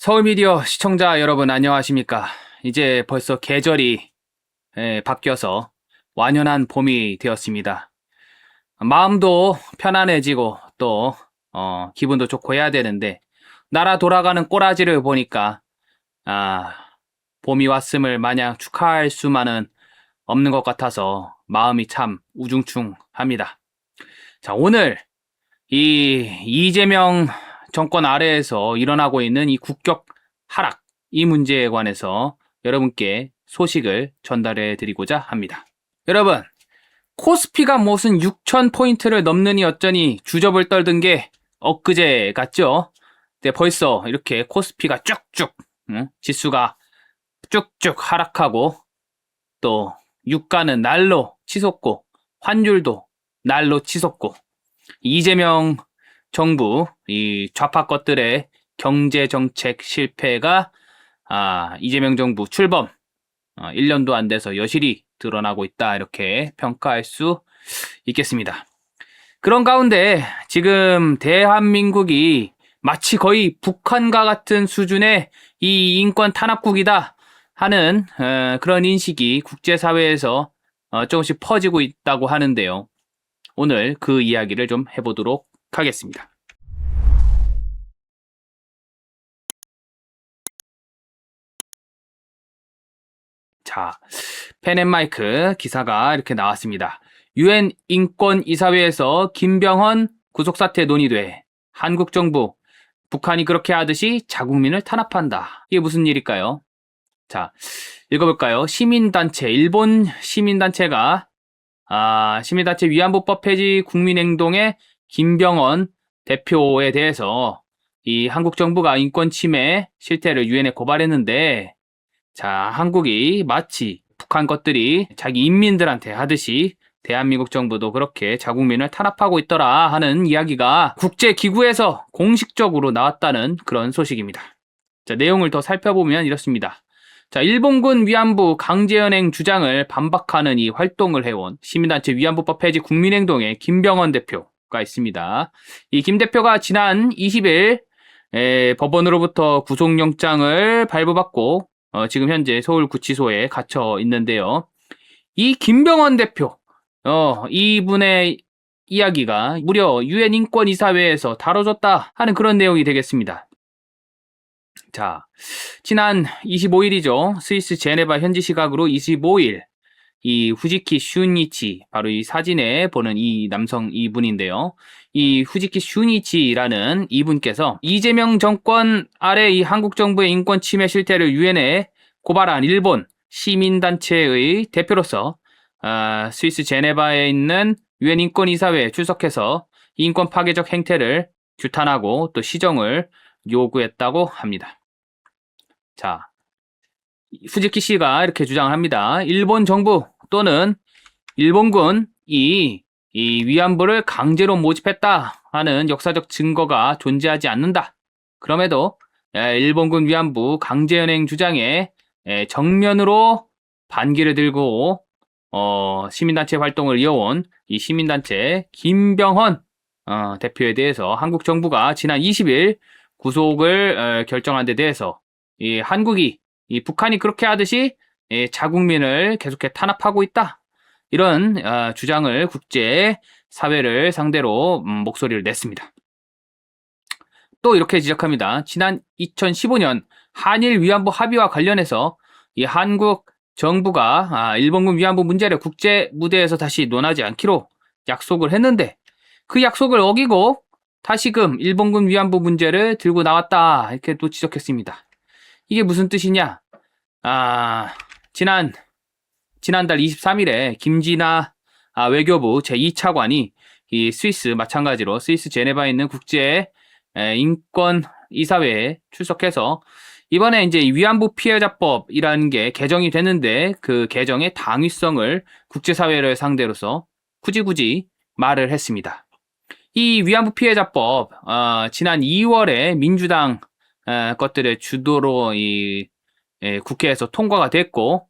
서울미디어 시청자 여러분 안녕하십니까? 이제 벌써 계절이 바뀌어서 완연한 봄이 되었습니다. 마음도 편안해지고 또 기분도 좋고 해야 되는데 나라 돌아가는 꼬라지를 보니까 아, 봄이 왔음을 마냥 축하할 수만은 없는 것 같아서 마음이 참 우중충합니다. 자, 오늘 이 이재명 정권 아래에서 일어나고 있는 이 국격 하락, 이 문제에 관해서 여러분께 소식을 전달해 드리고자 합니다. 여러분, 코스피가 무슨 6,000포인트를 넘느니 어쩌니 주접을 떨던 게 엊그제 같죠? 근데 벌써 이렇게 코스피가 쭉쭉, 지수가 쭉쭉 하락하고 또 유가는 날로 치솟고 환율도 날로 치솟고 이재명 정부 이 좌파 것들의 경제 정책 실패가 이재명 정부 출범 1년도 안 돼서 여실히 드러나고 있다 이렇게 평가할 수 있겠습니다. 그런 가운데 지금 대한민국이 마치 거의 북한과 같은 수준의 이 인권 탄압국이다 하는 그런 인식이 국제사회에서 조금씩 퍼지고 있다고 하는데요. 오늘 그 이야기를 좀 해보도록 하겠습니다. 자, 펜앤마이크 기사가 이렇게 나왔습니다. UN 인권이사회에서 김병헌 구속사태 논의돼 한국 정부 북한이 그렇게 하듯이 자국민을 탄압한다. 이게 무슨 일일까요? 자, 읽어볼까요? 시민단체, 일본 시민단체가 시민단체 위안부법 폐지 국민행동의 김병헌 대표에 대해서 이 한국 정부가 인권 침해 실태를 유엔에 고발했는데, 자, 한국이 마치 북한 것들이 자기 인민들한테 하듯이 대한민국 정부도 그렇게 자국민을 탄압하고 있더라 하는 이야기가 국제기구에서 공식적으로 나왔다는 그런 소식입니다. 자, 내용을 더 살펴보면 이렇습니다. 자, 일본군 위안부 강제연행 주장을 반박하는 이 활동을 해온 시민단체 위안부법 폐지 국민행동의 김병헌 대표가 있습니다. 이 김 대표가 지난 20일 법원으로부터 구속영장을 발부받고 지금 현재 서울구치소에 갇혀 있는데요. 이 김병헌 대표, 이분의 이야기가 무려 UN 인권이사회에서 다뤄졌다 하는 그런 내용이 되겠습니다. 자, 지난 25일이죠. 스위스 제네바 현지 시각으로 25일 이 후지키 슈니치, 바로 이 사진에 보는 이 남성 이분인데요. 이 후지키 슈니치라는 이분께서 이재명 정권 아래 이 한국 정부의 인권 침해 실태를 유엔에 고발한 일본 시민단체의 대표로서 스위스 제네바에 있는 유엔 인권이사회에 출석해서 인권 파괴적 행태를 규탄하고 또 시정을 요구했다고 합니다. 자, 후지키 씨가 이렇게 주장을 합니다. 일본 정부 또는 일본군이 이 위안부를 강제로 모집했다 하는 역사적 증거가 존재하지 않는다. 그럼에도 일본군 위안부 강제연행 주장에 정면으로 반기를 들고 시민단체 활동을 이어온 이 시민단체 김병헌 대표에 대해서 한국 정부가 지난 20일 구속을 결정한 데 대해서 이 한국이 이 북한이 그렇게 하듯이 자국민을 계속해 탄압하고 있다. 이런 주장을 국제 사회를 상대로 목소리를 냈습니다. 또 이렇게 지적합니다. 지난 2015년 한일 위안부 합의와 관련해서 이 한국 정부가 일본군 위안부 문제를 국제 무대에서 다시 논하지 않기로 약속을 했는데 그 약속을 어기고 다시금 일본군 위안부 문제를 들고 나왔다. 이렇게 또 지적했습니다. 이게 무슨 뜻이냐? 지난달 23일에 김진아 외교부 제2차관이 이 스위스 마찬가지로 스위스 제네바에 있는 국제 인권 이사회에 출석해서 이번에 이제 위안부 피해자법이라는 게 개정이 됐는데 그 개정의 당위성을 국제사회를 상대로서 굳이 말을 했습니다. 이 위안부 피해자법 지난 2월에 민주당 것들의 주도로 이 국회에서 통과가 됐고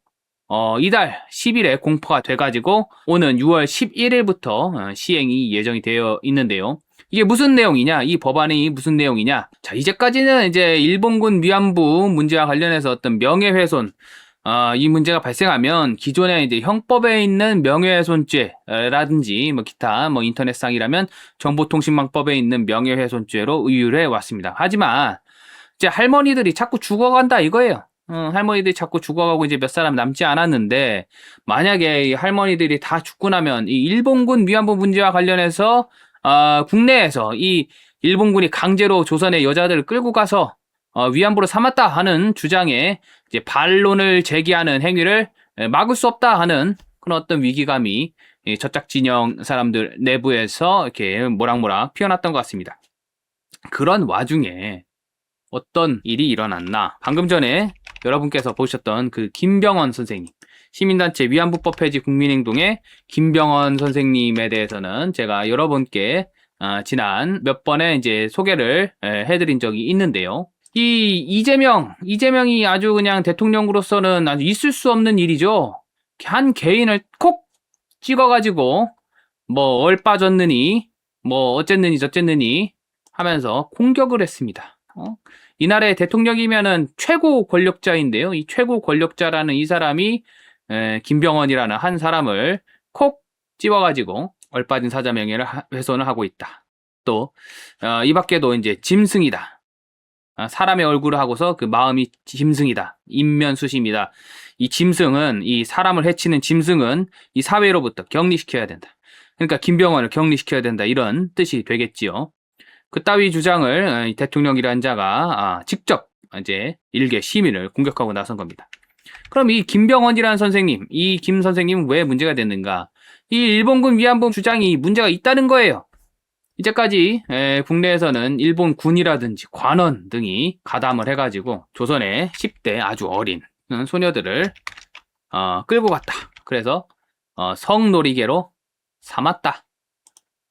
이달 10일에 공포가 돼가지고 오는 6월 11일부터 시행이 예정이 되어 있는데요. 이게 무슨 내용이냐? 이 법안이 무슨 내용이냐? 자, 이제까지는 이제 일본군 위안부 문제와 관련해서 어떤 명예훼손, 이 문제가 발생하면 기존에 이제 형법에 있는 명예훼손죄라든지 뭐 기타 뭐 인터넷상이라면 정보통신망법에 있는 명예훼손죄로 의율해 왔습니다. 하지만 이제 할머니들이 자꾸 죽어간다 이거예요. 할머니들이 자꾸 죽어가고 이제 몇 사람 남지 않았는데 만약에 이 할머니들이 다 죽고 나면 이 일본군 위안부 문제와 관련해서 국내에서 이 일본군이 강제로 조선의 여자들을 끌고 가서 위안부로 삼았다 하는 주장에 이제 반론을 제기하는 행위를 막을 수 없다 하는 그런 어떤 위기감이 저짝 진영 사람들 내부에서 이렇게 모락모락 피어났던 것 같습니다. 그런 와중에 어떤 일이 일어났나? 방금 전에 여러분께서 보셨던 그 김병헌 선생님, 시민단체 위안부법 폐지 국민행동의 김병헌 선생님에 대해서는 제가 여러분께 지난 몇 번에 이제 소개를 해드린 적이 있는데요. 이 이재명이 아주 그냥 대통령으로서는 아주 있을 수 없는 일이죠. 한 개인을 콕 찍어가지고 뭐 얼빠졌느니 뭐 어쨌느니 저쨌느니 하면서 공격을 했습니다. 이 나라의 대통령이면은 최고 권력자인데요. 이 최고 권력자라는 이 사람이 김병헌이라는 한 사람을 콕 집어가지고 얼빠진 사자명예를 훼손을 하고 있다. 또 이 밖에도 이제 짐승이다. 사람의 얼굴을 하고서 그 마음이 짐승이다. 인면수심이다. 이 짐승은 이 사람을 해치는 짐승은 이 사회로부터 격리시켜야 된다. 그러니까 김병헌을 격리시켜야 된다. 이런 뜻이 되겠지요. 그따위 주장을 대통령이라는 자가 직접 이제 일개 시민을 공격하고 나선 겁니다. 그럼 이 김병헌이라는 선생님, 이 김 선생님은 왜 문제가 됐는가? 이 일본군 위안부 주장이 문제가 있다는 거예요. 이제까지 국내에서는 일본 군이라든지 관원 등이 가담을 해가지고 조선의 10대 아주 어린 소녀들을 끌고 갔다. 그래서 성놀이개로 삼았다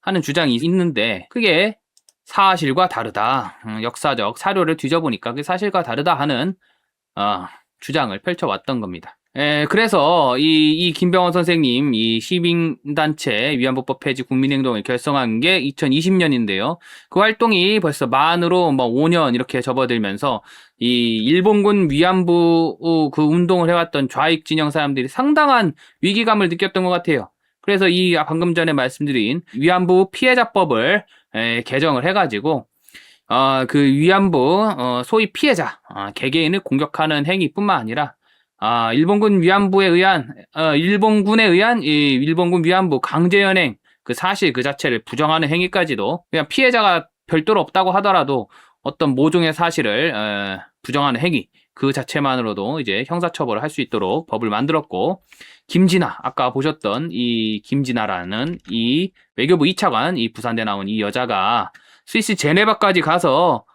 하는 주장이 있는데 그게 사실과 다르다. 역사적 사료를 뒤져보니까 그 사실과 다르다 하는 주장을 펼쳐왔던 겁니다. 그래서 이 김병헌 선생님 이 시민단체 위안부법 폐지 국민행동을 결성한 게 2020년인데요. 그 활동이 벌써 만으로 뭐 5년 이렇게 접어들면서 이 일본군 위안부 그 운동을 해왔던 좌익 진영 사람들이 상당한 위기감을 느꼈던 것 같아요. 그래서 이 방금 전에 말씀드린 위안부 피해자법을 개정을 해가지고 그 위안부 소위 피해자 개개인을 공격하는 행위뿐만 아니라 일본군 위안부에 의한 일본군에 의한 이 일본군 위안부 강제연행 그 사실 그 자체를 부정하는 행위까지도 그냥 피해자가 별도로 없다고 하더라도 어떤 모종의 사실을 부정하는 행위 그 자체만으로도 이제 형사처벌을 할 수 있도록 법을 만들었고 김진아 아까 보셨던 이 김진아라는 이 외교부 2차관 이 부산대 나온 이 여자가 스위스 제네바까지 가서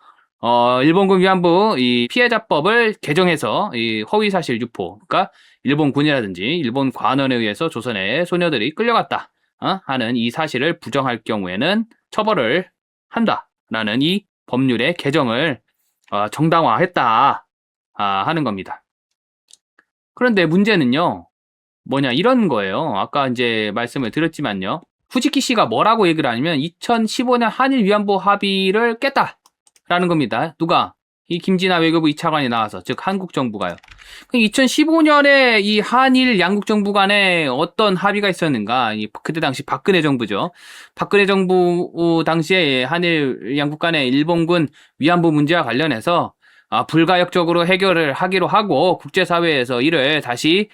일본군 위안부 이 피해자법을 개정해서 이 허위사실 유포, 그러니까 일본 군이라든지 일본 관원에 의해서 조선의 소녀들이 끌려갔다 하는 이 사실을 부정할 경우에는 처벌을 한다라는 이 법률의 개정을 정당화했다 하는 겁니다. 그런데 문제는요, 뭐냐 이런 거예요. 아까 이제 말씀을 드렸지만요, 후지키 씨가 뭐라고 얘기를 하냐면 2015년 한일 위안부 합의를 깼다라는 겁니다. 누가? 이 김진아 외교부 2차관이 나와서, 즉 한국 정부가요. 2015년에 이 한일 양국 정부 간에 어떤 합의가 있었는가? 그때 당시 박근혜 정부죠. 박근혜 정부 당시에 한일 양국 간의 일본군 위안부 문제와 관련해서 불가역적으로 해결을 하기로 하고 국제사회에서 이를 다시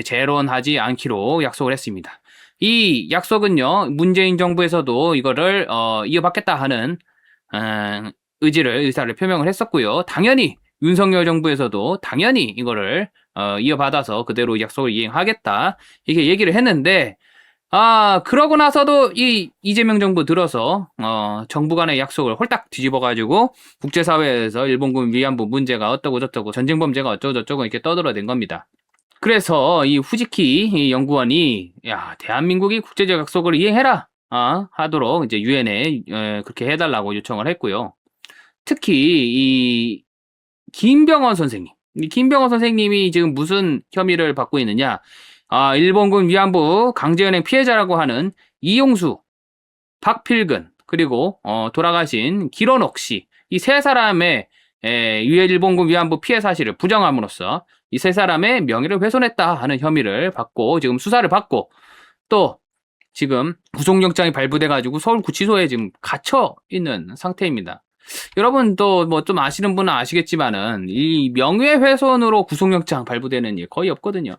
재론하지 않기로 약속을 했습니다. 이 약속은요, 문재인 정부에서도 이거를 이어받겠다 하는 의사를 표명을 했었고요. 당연히 윤석열 정부에서도 당연히 이거를 이어받아서 그대로 약속을 이행하겠다 이렇게 얘기를 했는데 그러고 나서도 이 이재명 정부 들어서 정부 간의 약속을 홀딱 뒤집어가지고 국제사회에서 일본군 위안부 문제가 어떠고 저떠고 전쟁 범죄가 어쩌고 저쩌고 이렇게 떠들어댄 겁니다. 그래서 이 후지키 연구원이 대한민국이 국제적 약속을 이행해라 하도록 이제 유엔에 그렇게 해달라고 요청을 했고요. 특히 이 김병헌 선생님, 이 김병헌 선생님이 지금 무슨 혐의를 받고 있느냐? 일본군 위안부 강제연행 피해자라고 하는 이용수, 박필근, 그리고 돌아가신 기론옥 씨, 이 세 사람의 유해 일본군 위안부 피해 사실을 부정함으로써 이 세 사람의 명예를 훼손했다 하는 혐의를 받고 지금 수사를 받고 또 지금 구속영장이 발부돼가지고 서울구치소에 지금 갇혀 있는 상태입니다. 여러분도 뭐 좀 아시는 분은 아시겠지만은 이 명예훼손으로 구속영장 발부되는 일 거의 없거든요.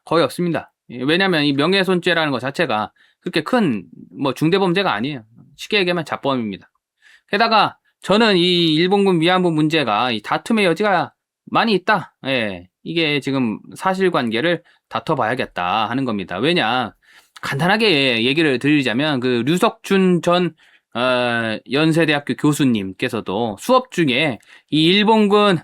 거의 없습니다. 왜냐하면 이 명예훼손죄라는 것 자체가 그렇게 큰 뭐 중대범죄가 아니에요. 쉽게 얘기하면 자범입니다. 게다가 저는 이 일본군 위안부 문제가 이 다툼의 여지가 많이 있다. 예, 이게 지금 사실관계를 다퉈봐야겠다 하는 겁니다. 왜냐, 간단하게 얘기를 드리자면 그 류석준 전 연세대학교 교수님께서도 수업 중에 이 일본군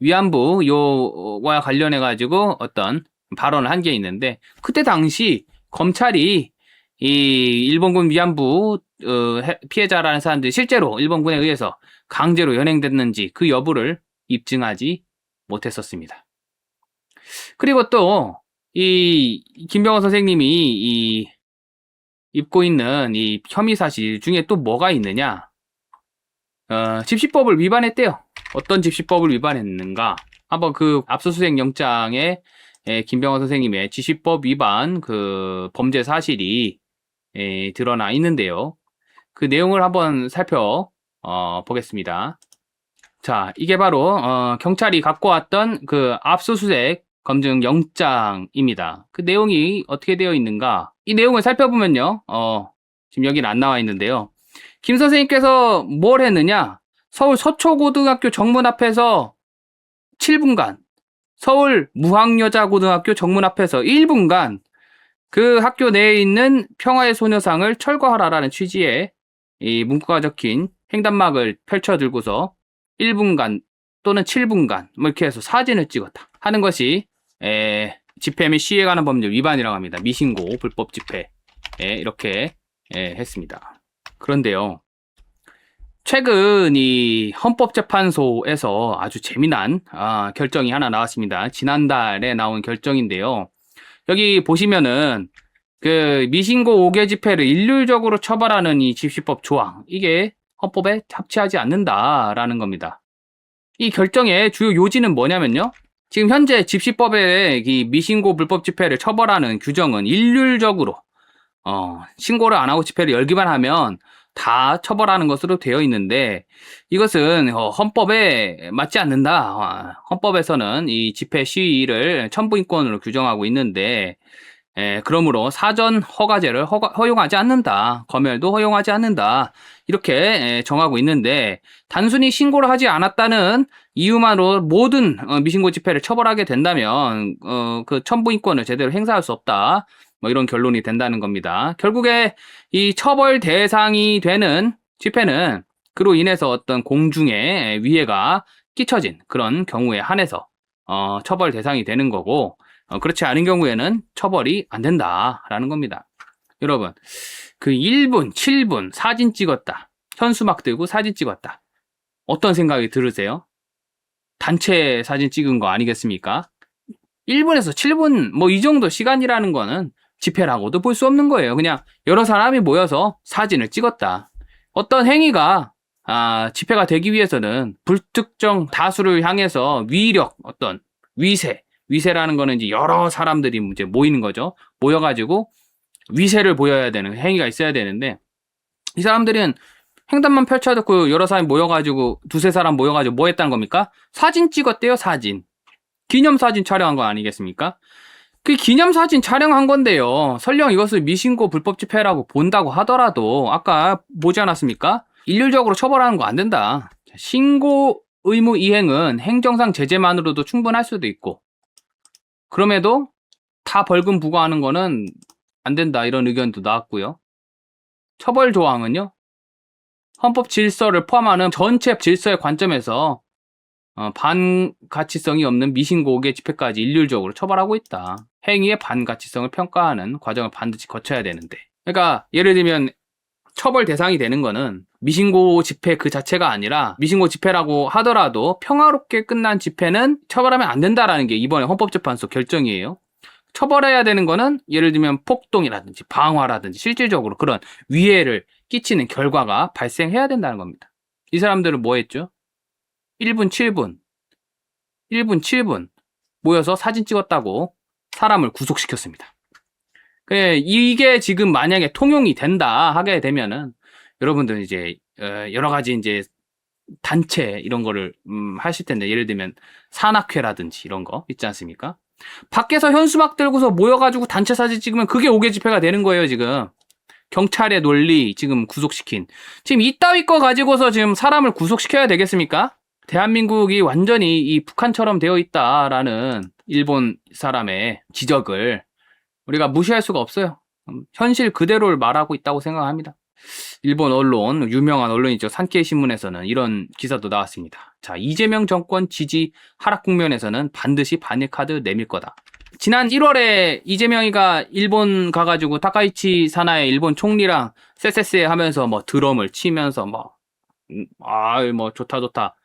위안부 요와 관련해 가지고 어떤 발언을 한 게 있는데 그때 당시 검찰이 이 일본군 위안부 피해자라는 사람들이 실제로 일본군에 의해서 강제로 연행됐는지 그 여부를 입증하지 못했었습니다. 그리고 또 이 김병호 선생님이 이 입고 있는 이 혐의 사실 중에 또 뭐가 있느냐? 집시법을 위반했대요. 어떤 집시법을 위반했는가? 한번 그 압수수색 영장에 김병호 선생님의 집시법 위반 그 범죄 사실이 드러나 있는데요. 그 내용을 한번 살펴보겠습니다. 자, 이게 바로 경찰이 갖고 왔던 그 압수수색 검증 영장입니다. 그 내용이 어떻게 되어 있는가? 이 내용을 살펴보면요. 지금 여기는 안 나와 있는데요. 김 선생님께서 뭘 했느냐? 서울 서초고등학교 정문 앞에서 7분간, 서울 무학여자고등학교 정문 앞에서 1분간 그 학교 내에 있는 평화의 소녀상을 철거하라라는 취지의 이 문구가 적힌 횡단막을 펼쳐 들고서 1분간 또는 7분간 뭐 이렇게 해서 사진을 찍었다 하는 것이 집회 및 시위에 관한 법률 위반이라고 합니다. 미신고 불법 집회 이렇게 했습니다. 그런데요, 최근 이 헌법재판소에서 아주 재미난 결정이 하나 나왔습니다. 지난달에 나온 결정인데요. 여기 보시면은 그 미신고 5개 집회를 일률적으로 처벌하는 이 집시법 조항, 이게 헌법에 합치하지 않는다라는 겁니다. 이 결정의 주요 요지는 뭐냐면요. 지금 현재 집시법에 이 미신고 불법 집회를 처벌하는 규정은 일률적으로 신고를 안 하고 집회를 열기만 하면 다 처벌하는 것으로 되어 있는데 이것은 헌법에 맞지 않는다. 헌법에서는 이 집회 시위를 천부인권으로 규정하고 있는데 그러므로 사전 허가제를 허용하지 않는다. 검열도 허용하지 않는다. 이렇게 정하고 있는데 단순히 신고를 하지 않았다는 이유만으로 모든 미신고 집회를 처벌하게 된다면 그 천부인권을 제대로 행사할 수 없다. 뭐 이런 결론이 된다는 겁니다. 결국에 이 처벌 대상이 되는 집회는 그로 인해서 어떤 공중에 위해가 끼쳐진 그런 경우에 한해서 처벌 대상이 되는 거고 그렇지 않은 경우에는 처벌이 안 된다라는 겁니다. 여러분, 그 1분, 7분 사진 찍었다. 현수막 들고 사진 찍었다. 어떤 생각이 들으세요? 단체 사진 찍은 거 아니겠습니까? 1분에서 7분 뭐 이 정도 시간이라는 거는 집회라고도 볼 수 없는 거예요. 그냥 여러 사람이 모여서 사진을 찍었다. 어떤 행위가 집회가 되기 위해서는 불특정 다수를 향해서 위력, 어떤 위세라는 거는 이제 여러 사람들이 이제 모이는 거죠. 모여가지고 위세를 보여야 되는 행위가 있어야 되는데 이 사람들은 횡단만 펼쳐놓고 여러 사람이 모여가지고 두세 사람 모여가지고 뭐 했다는 겁니까? 사진 찍었대요, 사진. 기념사진 촬영한 거 아니겠습니까? 그 기념사진 촬영한 건데요. 설령 이것을 미신고 불법 집회라고 본다고 하더라도 아까 보지 않았습니까? 일률적으로 처벌하는 거 안 된다. 신고 의무 이행은 행정상 제재만으로도 충분할 수도 있고 그럼에도 다 벌금 부과하는 거는 안 된다. 이런 의견도 나왔고요. 처벌 조항은요. 헌법 질서를 포함하는 전체 질서의 관점에서 반가치성이 없는 미신고 5개 집회까지 일률적으로 처벌하고 있다. 행위의 반가치성을 평가하는 과정을 반드시 거쳐야 되는데. 그러니까 예를 들면 처벌 대상이 되는 거는 미신고 집회 그 자체가 아니라 미신고 집회라고 하더라도 평화롭게 끝난 집회는 처벌하면 안 된다라는 게 이번에 헌법재판소 결정이에요. 처벌해야 되는 거는 예를 들면 폭동이라든지 방화라든지 실질적으로 그런 위해를 끼치는 결과가 발생해야 된다는 겁니다. 이 사람들은 뭐 했죠? 1분 7분 모여서 사진 찍었다고 사람을 구속시켰습니다. 이게 지금 만약에 통용이 된다 하게 되면은 여러분들 이제 여러 가지 이제 단체 이런 거를 하실 텐데 예를 들면 산악회라든지 이런 거 있지 않습니까? 밖에서 현수막 들고서 모여가지고 단체 사진 찍으면 그게 5개 집회가 되는 거예요, 지금. 경찰의 논리 지금 구속시킨. 지금 이따위 거 가지고서 지금 사람을 구속시켜야 되겠습니까? 대한민국이 완전히 이 북한처럼 되어 있다라는 일본 사람의 지적을 우리가 무시할 수가 없어요. 현실 그대로를 말하고 있다고 생각합니다. 일본 언론, 유명한 언론이죠. 산케이 신문에서는 이런 기사도 나왔습니다. 자, 이재명 정권 지지 하락 국면에서는 반드시 반일 카드 내밀 거다. 지난 1월에 이재명이가 일본 가가지고 타카이치 사나의 일본 총리랑 쎄쎄쎄 하면서 뭐 드럼을 치면서 뭐 좋다.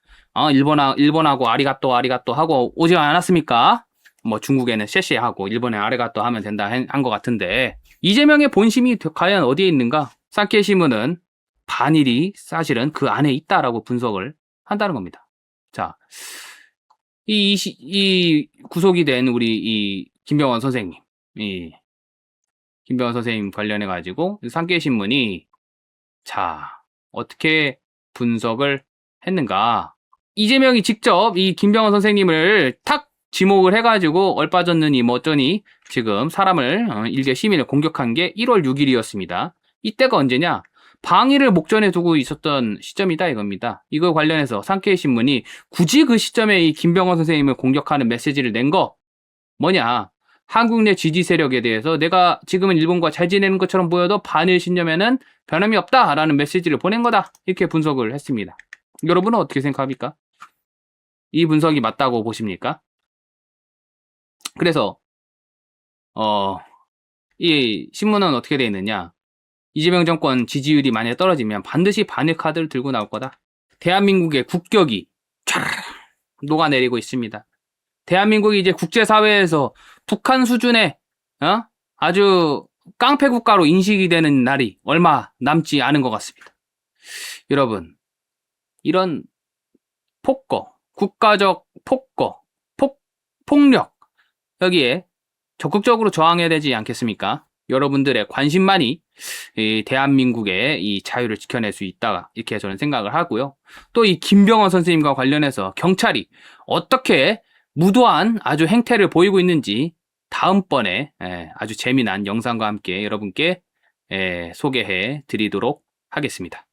일본하고 아리가또 하고 오지 않았습니까? 뭐 중국에는 쎄쎄 하고 일본에 아리가또 하면 된다 한 것 같은데 이재명의 본심이 과연 어디에 있는가? 산케이 신문은 반일이 사실은 그 안에 있다라고 분석을 한다는 겁니다. 자, 이 구속이 된 우리 이 김병원 선생님, 김병원 선생님 관련해 가지고 산케이 신문이 자 어떻게 분석을 했는가? 이재명이 직접 이 김병원 선생님을 탁 지목을 해가지고 얼빠졌느니 뭐 어쩌니 지금 사람을 일개 시민을 공격한 게 1월 6일이었습니다. 이때가 언제냐? 방위를 목전에 두고 있었던 시점이다 이겁니다. 이거 관련해서 산케이 신문이 굳이 그 시점에 이 김병원 선생님을 공격하는 메시지를 낸 거 뭐냐? 한국 내 지지 세력에 대해서 내가 지금은 일본과 잘 지내는 것처럼 보여도 반일 신념에는 변함이 없다라는 메시지를 보낸 거다. 이렇게 분석을 했습니다. 여러분은 어떻게 생각합니까? 이 분석이 맞다고 보십니까? 그래서 이 신문은 어떻게 되어 있느냐? 이재명 정권 지지율이 만약에 떨어지면 반드시 반일 카드를 들고 나올 거다. 대한민국의 국격이 촤르르 녹아내리고 있습니다. 대한민국이 이제 국제사회에서 북한 수준의 아주 깡패 국가로 인식이 되는 날이 얼마 남지 않은 것 같습니다. 여러분, 이런 폭거, 국가적 폭거, 폭력 여기에 적극적으로 저항해야 되지 않겠습니까? 여러분들의 관심만이 이 대한민국의 이 자유를 지켜낼 수 있다 이렇게 저는 생각을 하고요. 또 이 김병원 선생님과 관련해서 경찰이 어떻게 무도한 아주 행태를 보이고 있는지 다음번에 아주 재미난 영상과 함께 여러분께 소개해 드리도록 하겠습니다.